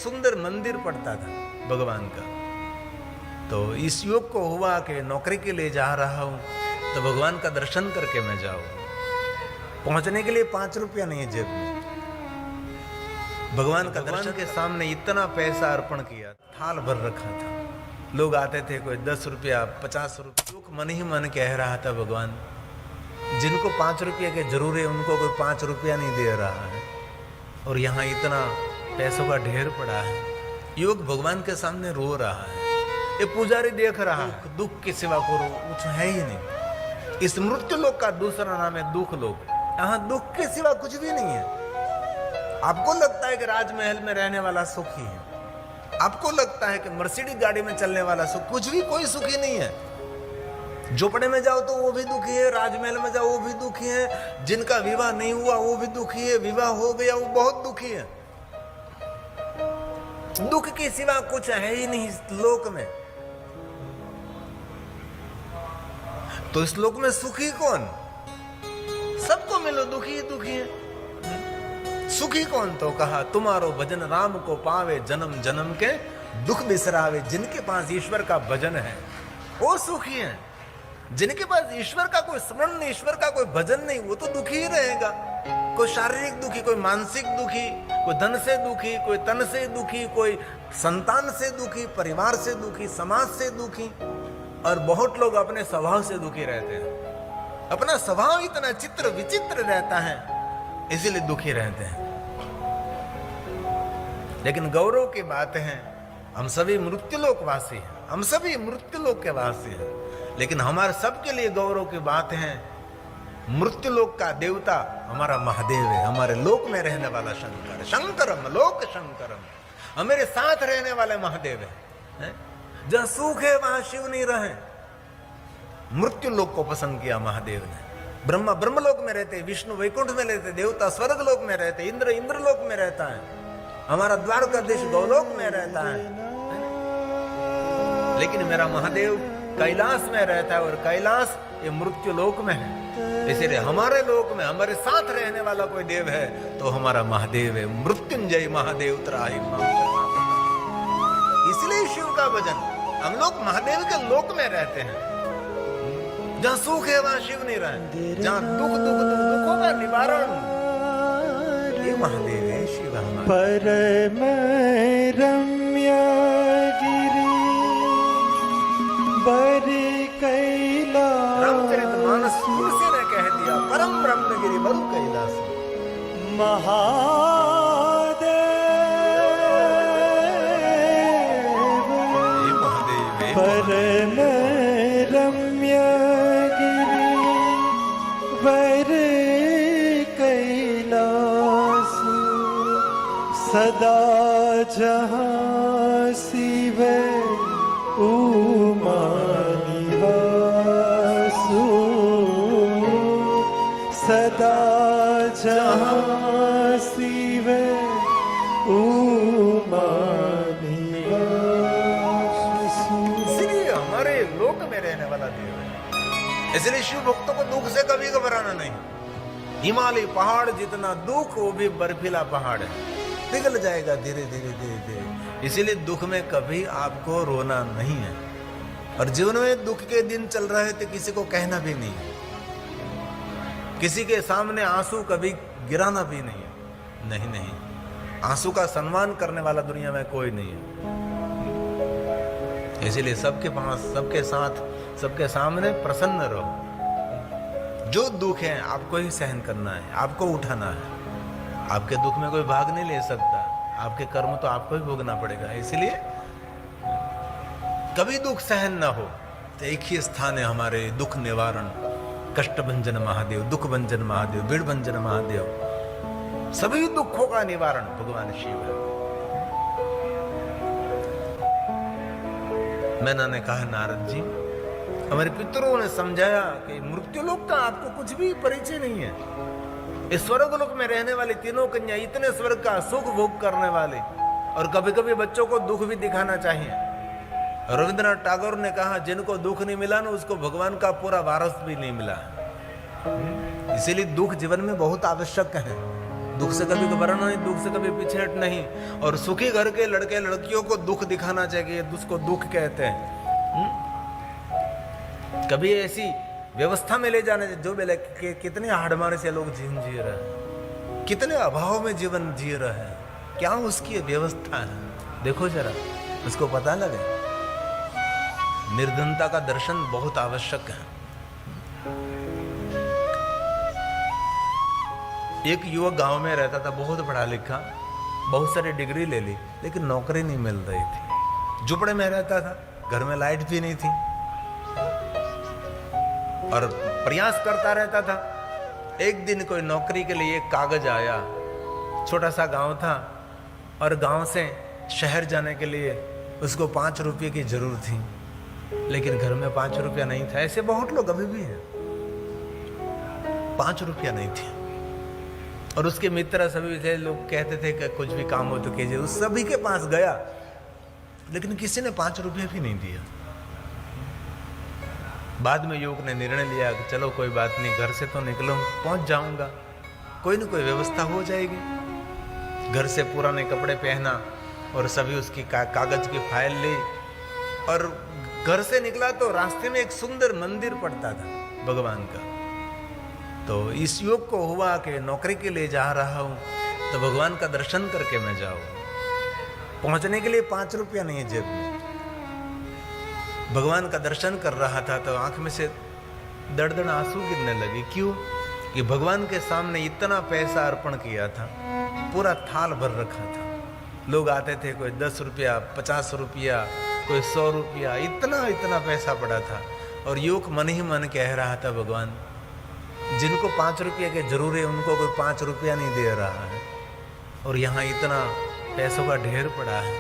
सुंदर मंदिर पड़ता था भगवान का। तो इस योग को हुआ कि नौकरी के लिए जा रहा हूं तो भगवान का दर्शन करके मैं जाऊं। पहुंचने के लिए 5 रुपया नहीं है जेब में। भगवान का दर्शन के सामने इतना पैसा अर्पण किया, थाल भर रखा था। लोग आते थे, कोई 10 रुपया 50 रुपया। दुख मन ही मन कह रहा था, भगवान जिनको 5 रुपये के जरूर है उनको कोई 5 रुपया नहीं दे रहा है, और यहाँ इतना पैसों का ढेर पड़ा है। योग भगवान के सामने रो रहा है। ये पुजारी देख रहा है, दुख के सिवा को कुछ है ही नहीं। इस मृत्यु लोक का दूसरा नाम है दुख लोक। यहाँ दुख के सिवा कुछ भी नहीं है। आपको लगता है कि राजमहल में रहने वाला सुखी है, आपको लगता है कि मर्सिडीज गाड़ी में चलने वाला सुख, कुछ भी कोई सुखी नहीं है। झोपड़े में जाओ तो वो भी दुखी है, राजमहल में जाओ वो भी दुखी है, जिनका विवाह नहीं हुआ वो भी दुखी है, विवाह हो गया वो बहुत दुखी है। दुख के सिवा कुछ है ही नहीं इस लोक में। तो इस लोक में सुखी कौन? सबको मिलो दुखी ही दुखी है। सुखी कौन? तो कहा तुम्हारो भजन राम को पावे, जन्म जन्म के दुख बिसरावे। जिनके पास ईश्वर का भजन है वो सुखी है। जिनके पास ईश्वर का कोई स्मरण नहीं, ईश्वर का कोई भजन नहीं, वो तो दुखी ही रहेगा। कोई शारीरिक दुखी, कोई मानसिक दुखी, कोई धन से दुखी, कोई तन से दुखी, कोई संतान से दुखी, परिवार से दुखी, समाज से दुखी, और बहुत लोग अपने स्वभाव से दुखी रहते हैं। अपना स्वभाव इतना चित्र विचित्र रहता है, इसीलिए दुखी रहते हैं। लेकिन गौरव की बात है, हम सभी मृत्युलोकवासी हैं, हम सभी मृत्युलोक के वासी हैं। लेकिन हमारे सबके लिए गौरव की बात है, मृत्युलोक का देवता हमारा महादेव है, हमारे लोक में रहने वाला शंकर। शंकरम लोक शंकरम, हमारे साथ रहने वाले महादेव है। जहां सुख है वहां शिव नहीं रहे। मृत्यु लोक को पसंद किया महादेव ने। ब्रह्मा ब्रह्मलोक में रहते, विष्णु वैकुंठ में रहते, देवता स्वर्ग लोक में रहते, इंद्र इंद्रलोक में रहता है, हमारा द्वारकाधीश गौलोक में रहता है। लेकिन मेरा महादेव कैलाश में रहता है, और कैलाश ये मृत्यु लोक में है। इसीलिए हमारे लोक में हमारे साथ रहने वाला कोई देव है तो हमारा महादेव है। मृत्युंजय महादेव त्राहि मां। इसलिए शिव का भजन, हम लोग महादेव के लोक में रहते हैं। जहां सुख है वहां शिव नहीं रहे, जहां दुखों का निवारण ये महादेव है, शिव हमारा। परम रम्य गिरि बरि कैलास। रामचरितमानस तुलसी ने कह दिया, परम ब्रह्म गिरि बरु कैलास। महादेव परम रम्य गिरि बरि कैलास। सदा जहाँ शिव उमा निवासु। सदा जहाँ शिव उमा निवासु। इसलिए हमारे लोक में रहने वाला देव है। इसलिए शिव भक्तों को दुख से कभी घबराना नहीं। हिमालय पहाड़ जितना दुख वो भी बर्फीला पहाड़ है, पिघल जाएगा धीरे धीरे धीरे धीरे। इसीलिए दुख में कभी आपको रोना नहीं है। और जीवन में दुख के दिन चल रहे थे, किसी को कहना भी नहीं है, किसी के सामने आंसू कभी गिराना भी नहीं है। नहीं नहीं, आंसू का सम्मान करने वाला दुनिया में कोई नहीं है। इसीलिए सबके पास, सबके साथ, सबके सामने प्रसन्न रहो। जो दुख है आपको ही सहन करना है, आपको उठाना है। आपके दुख में कोई भाग नहीं ले सकता, आपके कर्म तो आपको ही भोगना पड़ेगा। इसलिए कभी दुख सहन ना हो तो एक ही स्थान है हमारे दुख निवारण, कष्टभंजन महादेव, दुख भंजन महादेव, बीड़ भंजन महादेव। सभी दुखों का निवारण भगवान शिव है। मैंने ने कहा, नारद जी हमारे पितरों ने समझाया कि मृत्युलोक का आपको कुछ भी परिचय नहीं है। इस स्वर्ग लोक में रहने वाली तीनों कन्या इतने स्वर्ग का सुख भोग करने वाले, और कभी कभी बच्चों को दुख भी दिखाना चाहिए। रविंद्रनाथ टैगोर ने कहा, जिनको दुख नहीं मिला ना उसको भगवान का पूरा वारस भी नहीं मिला। इसीलिए दुख जीवन में बहुत आवश्यक है। दुख से कभी घबराना नहीं, दुख से कभी पीछे हटना नहीं। और सुखी घर के लड़के लड़कियों को दुख दिखाना चाहिए, उसको दुख कहते हैं। कभी ऐसी व्यवस्था में ले जाने जो बेले कितने हाड़मारे से लोग जीवन जी रहे हैं, कितने अभाव में जीवन जी रहे हैं, क्या उसकी व्यवस्था है, देखो जरा, उसको पता लगे। निर्धनता का दर्शन बहुत आवश्यक है। एक युवक गांव में रहता था, बहुत पढ़ा लिखा, बहुत सारी डिग्री ले ली, लेकिन नौकरी नहीं मिल रही थी। झुपड़े में रहता था, घर में लाइट भी नहीं थी, और प्रयास करता रहता था। एक दिन कोई नौकरी के लिए एक कागज आया, छोटा सा गांव था, और गांव से शहर जाने के लिए उसको 5 रुपये की जरूरत थी, लेकिन घर में 5 रुपया नहीं था। ऐसे बहुत लोग अभी भी हैं, 5 रुपया नहीं थे। और उसके मित्र सभी थे, लोग कहते थे कि कुछ भी काम हो तो कीजिए, उस सभी के पास गया, लेकिन किसी ने 5 रुपये भी नहीं दिया। बाद में युवक ने निर्णय लिया कि चलो कोई बात नहीं, घर से तो निकलूं, पहुंच जाऊंगा, कोई ना कोई व्यवस्था हो जाएगी। घर से पुराने कपड़े पहना और सभी उसकी कागज की फाइल ली, और घर से निकला तो रास्ते में एक सुंदर मंदिर पड़ता था भगवान का। तो इस युवक को हुआ कि नौकरी के लिए जा रहा हूं, तो भगवान का दर्शन करके मैं जाऊं। पहुंचने के लिए 5 रुपया नहीं है जेब में। भगवान का दर्शन कर रहा था तो आंख में से दर्दन आंसू गिरने लगे। क्यों? कि भगवान के सामने इतना पैसा अर्पण किया था, पूरा थाल भर रखा था। लोग आते थे, कोई 10 रुपया, 50 रुपया, कोई 100 रुपया, इतना इतना पैसा पड़ा था। और युवक मन ही मन कह रहा था, भगवान जिनको 5 रुपये की जरूरत है उनको कोई 5 रुपया नहीं दे रहा है, और यहाँ इतना पैसों का ढेर पड़ा है।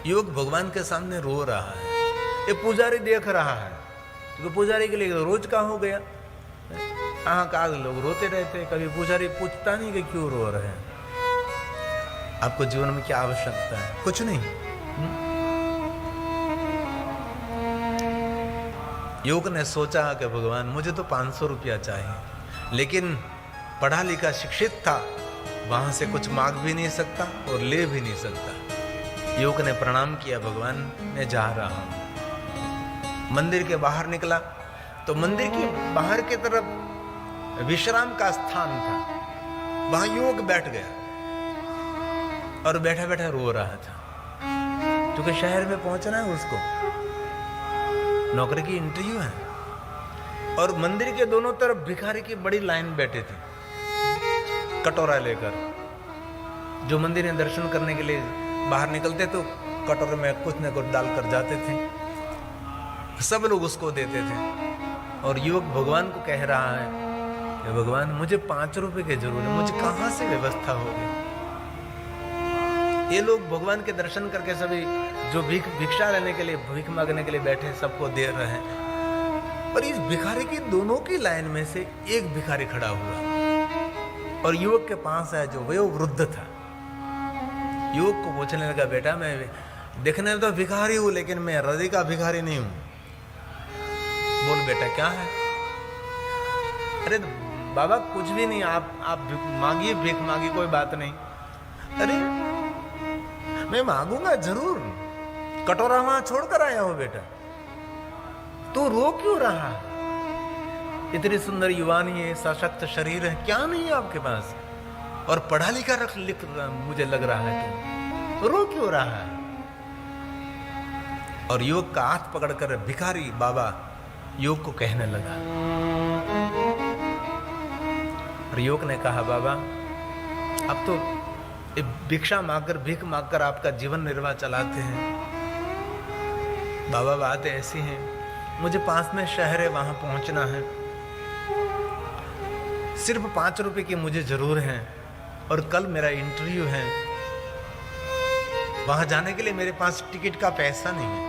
युवक भगवान के सामने रो रहा है। ये पुजारी देख रहा है, क्योंकि पुजारी के लिए रोज का हो गया। हाँ, का लोग रोते रहते, कभी पुजारी पूछता नहीं कि क्यों रो रहे हैं। आपको जीवन में क्या आवश्यकता है? कुछ नहीं। युवक ने सोचा कि भगवान मुझे तो 500 रुपया चाहिए, लेकिन पढ़ा लिखा शिक्षित था, वहां से कुछ मांग भी नहीं सकता और ले भी नहीं सकता। युवक ने प्रणाम किया, भगवान मैं जा रहा हूं। मंदिर के बाहर निकला तो मंदिर के बाहर की तरफ विश्राम का स्थान था, वहां युवक बैठ गया और बैठा बैठा रो रहा था, क्योंकि शहर में पहुंचना है उसको, नौकरी की इंटरव्यू है। और मंदिर के दोनों तरफ भिखारी की बड़ी लाइन बैठे थे, कटोरा लेकर। जो मंदिर में दर्शन करने के लिए बाहर निकलते तो कटोरे में कुछ न कुछ डालकर जाते थे, सब लोग उसको देते थे। और युवक भगवान को कह रहा है कि भगवान मुझे 5 रुपए की जरूरत है, मुझे कहां से व्यवस्था होगी। ये लोग भगवान के दर्शन करके सभी जो भिक्षा लेने के लिए, भीख मांगने के लिए बैठे, सबको दे रहे हैं। और इस भिखारी की दोनों की लाइन में से एक भिखारी खड़ा हुआ और युवक के पास है, जो वयोवृद्ध था। युवक को पूछने लगा, बेटा मैं देखने में तो भिखारी हूं, लेकिन मैं हृदय का भिखारी नहीं हूं। बोल बेटा क्या है? अरे बाबा कुछ भी नहीं, आप मांगिए, भीख मांगिए, कोई बात नहीं। अरे मैं मांगूंगा जरूर, कटोरा वहां छोड़कर आया हूं बेटा, तू रो क्यों रहा है? इतनी सुंदर युवानी है, सशक्त शरीर है, क्या नहीं है आपके पास? और पढ़ा लिखा लिख मुझे लग रहा है, तो रो क्यों रहा है? और युवक का हाथ पकड़कर भिखारी बाबा युवक को कहने लगा। और युवक ने कहा, बाबा अब तो भिक्षा मांगकर, भीख मांगकर आपका जीवन निर्वाह चलाते हैं। बाबा बातें ऐसी हैं, मुझे पास में शहर है, वहां पहुंचना है, सिर्फ 5 रुपए की मुझे जरूर है, और कल मेरा इंटरव्यू है, वहां जाने के लिए मेरे पास टिकट का पैसा नहीं है।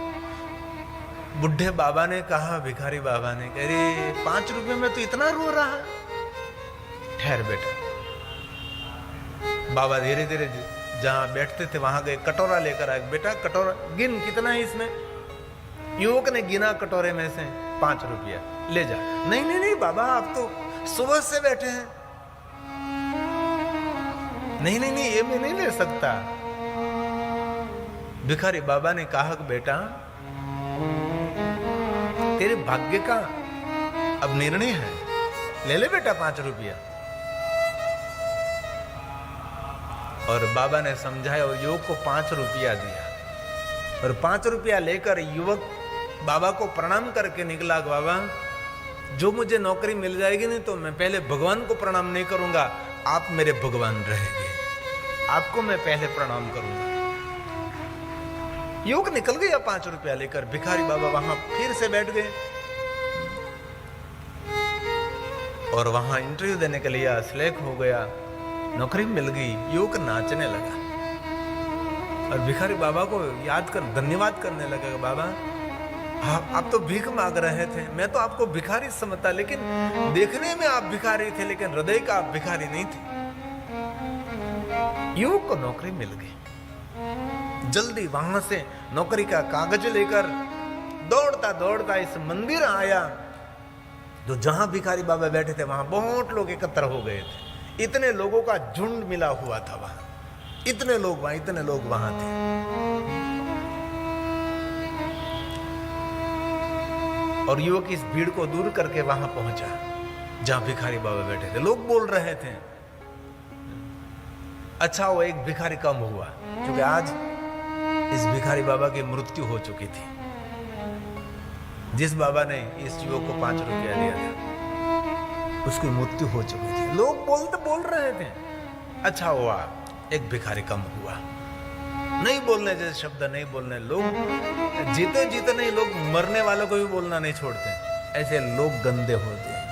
बुढ़े बाबा ने कहा, भिखारी बाबा ने, अरे 5 रुपए में तो इतना रो रहा है? ठहर बेटा। बाबा धीरे धीरे जहां बैठते थे वहां गए, कटोरा लेकर आए। बेटा कटोरा गिन, कितना है इसमें? युवक ने गिना कटोरे में से 5 रुपया, ले जा। नहीं नहीं नहीं बाबा, आप तो सुबह से बैठे हैं, नहीं नहीं नहीं, ये मैं नहीं ले सकता। भिखारी बाबा ने कहा कि बेटा, तेरे भाग्य का अब निर्णय है, ले ले बेटा 5 रुपया। और बाबा ने समझाया और युवक को 5 रुपया दिया। और 5 रुपया लेकर युवक बाबा को प्रणाम करके निकला। बाबा, जो मुझे नौकरी मिल जाएगी नहीं तो मैं पहले भगवान को प्रणाम नहीं करूंगा, आप मेरे भगवान रहेंगे, आपको मैं पहले प्रणाम करूंगा। युवक निकल गया 5 रुपया लेकर। भिखारी बाबा वहां फिर से बैठ गए और वहां इंटरव्यू देने के लिए सिलेक्ट हो गया, नौकरी मिल गई। युवक नाचने लगा और भिखारी बाबा को याद कर धन्यवाद करने लगा। बाबा, आप तो भीख मांग रहे थे, मैं तो आपको भिखारी समझता, लेकिन देखने में आप भिखारी थे, लेकिन हृदय का आप भिखारी नहीं थे। युवक को नौकरी मिल गई। जल्दी वहां से नौकरी का कागज लेकर दौड़ता दौड़ता इस मंदिर आया, जो जहां भिखारी बाबा बैठे थे वहां बहुत लोग एकत्र हो गए थे। इतने लोगों का झुंड मिला हुआ था वहां, इतने लोग वहां थे। और युवक इस भीड़ को दूर करके वहां पहुंचा जहां भिखारी बाबा बैठे थे। लोग बोल रहे थे, अच्छा वो एक भिखारी कम हुआ, क्योंकि आज इस भिखारी बाबा की मृत्यु हो चुकी थी। जिस बाबा ने इस युवक को 5 रुपया दिया था, उसकी मृत्यु हो चुकी थी। लोग बोल रहे थे, अच्छा हुआ एक भिखारी कम हुआ। नहीं बोलने जैसे शब्द नहीं बोलने, लोग जीते नहीं, लोग मरने वालों को भी बोलना नहीं छोड़ते। ऐसे लोग गंदे होते हैं।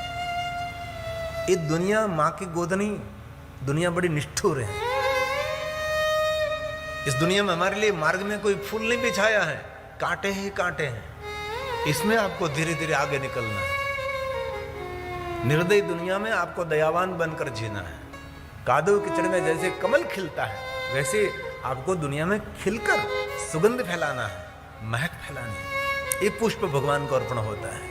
ये दुनिया माँ की गोद नहीं, दुनिया बड़ी निष्ठुर है। इस दुनिया में हमारे लिए मार्ग में कोई फूल नहीं बिछाया है, कांटे ही कांटे हैं। इसमें आपको धीरे धीरे आगे निकलना है। निर्दयी दुनिया में आपको दयावान बनकर जीना है। कादव कीचड़ में जैसे कमल खिलता है, वैसे आपको दुनिया में खिलकर सुगंध फैलाना है, महक फैलानी है। ये पुष्प भगवान को अर्पण होता है,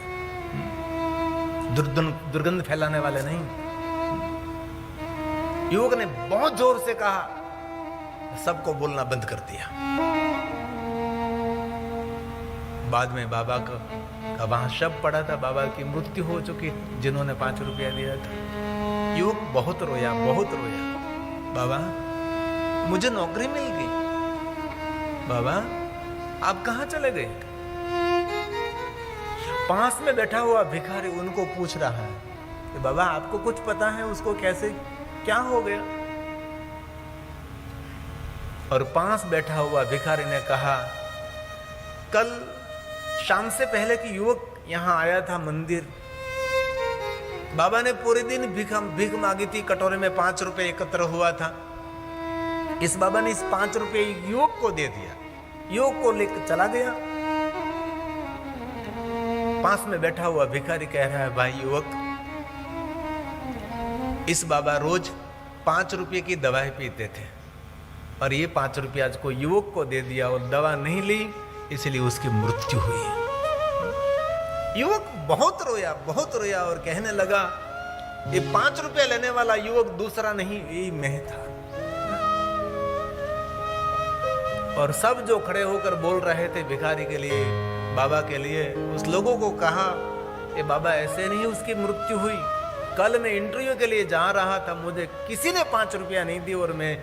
दुर्गंध फैलाने वाले नहीं। युवक ने बहुत जोर से कहा, सबको बोलना बंद कर दिया। बाद में बाबा का वहां शव पड़ा था, बाबा की मृत्यु हो चुकी थी, जिन्होंने 5 रुपया दिया था। युवक बहुत रोया। बाबा, मुझे नौकरी मिल गई। बाबा, आप कहां चले गए? पास में बैठा हुआ भिखारी उनको पूछ रहा है कि बाबा, आपको कुछ पता है उसको कैसे क्या हो गया? और पास बैठा हुआ भिखारी ने कहा, कल शाम से पहले कि युवक यहां आया था मंदिर, बाबा ने पूरे दिन भीख मांगी थी। कटोरे में 5 रुपए एकत्र हुआ था। इस बाबा ने इस 5 रुपए युवक को दे दिया, युवक को लेकर चला गया। पास में बैठा हुआ भिखारी कह रहा है, भाई युवक, इस बाबा रोज 5 रुपए की दवाई पीते थे और ये 5 रुपया को युवक को दे दिया और दवा नहीं ली, इसलिए उसकी मृत्यु हुई। युवक बहुत रोया और कहने लगा, ये 5 रुपया लेने वाला युवक दूसरा नहीं, यही मैं था। और सब जो खड़े होकर बोल रहे थे भिखारी के लिए, बाबा के लिए, उस लोगों को कहा, ये बाबा ऐसे नहीं उसकी मृत्यु हुई। कल मैं इंटरव्यू के लिए जा रहा था, मुझे किसी ने 5 रुपया नहीं दी और मैं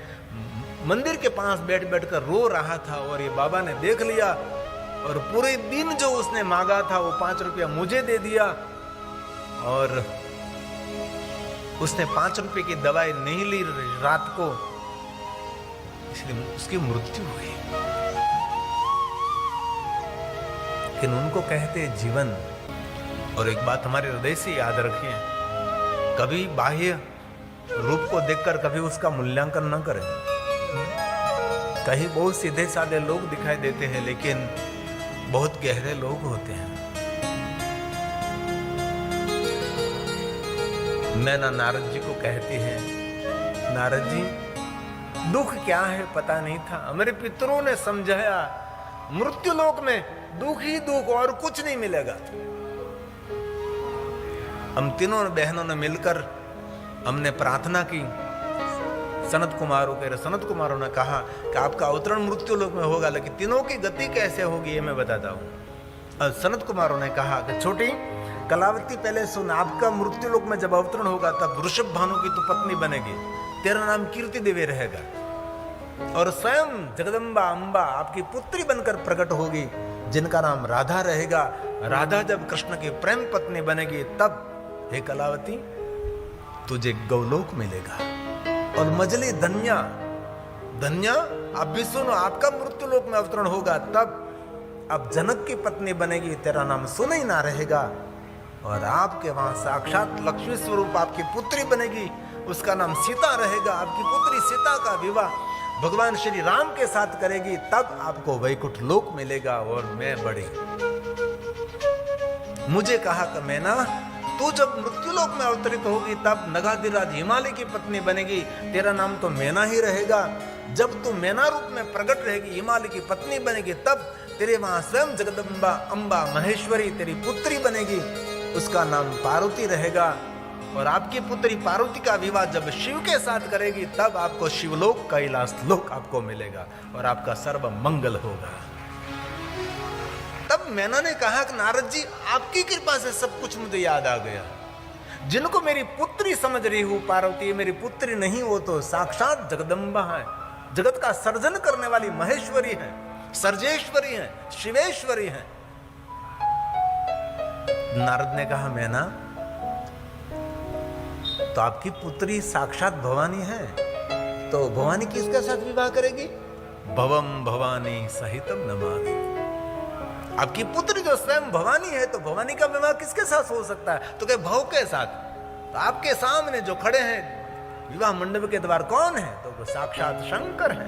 मंदिर के पास बैठ कर रो रहा था और ये बाबा ने देख लिया और पूरे दिन जो उसने मांगा था वो 5 रुपया मुझे दे दिया और उसने 5 रुपए की दवाई नहीं ली रात को, इसलिए उसकी मृत्यु हुई। लेकिन उनको कहते जीवन। और एक बात हमारे हृदय से याद रखिए, कभी बाह्य रूप को देखकर कभी उसका मूल्यांकन न करें। कहीं बहुत सीधे साधे लोग दिखाई देते हैं, लेकिन बहुत गहरे लोग होते हैं। नैना नारद जी को कहती है, नारद जी, दुख क्या है पता नहीं था, हमारे पितरों ने समझाया, मृत्यु लोक में दुख ही दुख और कुछ नहीं मिलेगा। हम तीनों बहनों ने मिलकर हमने प्रार्थना की, सनत कुमारों कह रहे, सनत कुमारों ने कहा कि आपका अवतरण मृत्यु लोक में होगा, लेकिन तीनों की गति कैसे होगी ये मैं बताता हूँ। और सनत कुमारों ने कहा कि छोटी कलावती पहले सुन, आपका मृत्यु लोक में जब अवतरण होगा तब ऋषभ भानु की तो पत्नी बनेगी, तेरा नाम कीर्ति देवी रहेगा, और स्वयं जगदम्बा अम्बा आपकी पुत्री बनकर प्रकट होगी जिनका नाम राधा रहेगा। राधा जब कृष्ण की प्रेम पत्नी बनेगी तब हे कलावती तुझे गौलोक मिलेगा। और मजली धन्या, धन्या आप भी सुनो, आपका मृत्यु लोक में अवतरण होगा तब अब जनक की पत्नी बनेगी, तेरा नाम सुन ही ना रहेगा, और आपके वहां साक्षात लक्ष्मी स्वरूप आपकी पुत्री बनेगी, उसका नाम सीता रहेगा। आपकी पुत्री सीता का विवाह भगवान श्री राम के साथ करेगी, तब आपको वैकुंठ लोक मिलेगा। और मैं बड़ी मुझे कहा कि मैना तू जब मृत्यु लोक में अवतरित होगी तब नगाधिराज हिमालय की पत्नी बनेगी, तेरा नाम तो मैना ही रहेगा। जब तू मैना रूप में प्रकट रहेगी, हिमालय की पत्नी बनेगी, तब तेरे वहां स्वयं जगदम्बा अम्बा महेश्वरी तेरी पुत्री बनेगी, उसका नाम पार्वती रहेगा। और आपकी पुत्री पार्वती का विवाह जब शिव के साथ करेगी तब आपको शिवलोक कैलाश लोक आपको मिलेगा और आपका सर्व मंगल होगा। तब मैना ने कहा कि नारद जी आपकी कृपा से सब कुछ मुझे याद आ गया। जिनको मेरी पुत्री समझ रही हूं पार्वती मेरी पुत्री नहीं, वो तो साक्षात जगदम्बा है, जगत का सर्जन करने वाली महेश्वरी है, सर्जेश्वरी है, शिवेश्वरी है। नारद ने कहा मैना तो आपकी पुत्री साक्षात भवानी है, तो भवानी किसके साथ विवाह करेगी? भवम भवानी सहितम नमामि। आपकी पुत्री जो स्वयं भवानी है तो भवानी का विवाह किसके साथ हो सकता है? तो क्या भव के साथ? तो आपके सामने जो खड़े हैं विवाह मंडप के द्वार कौन है? तो वो साक्षात शंकर है।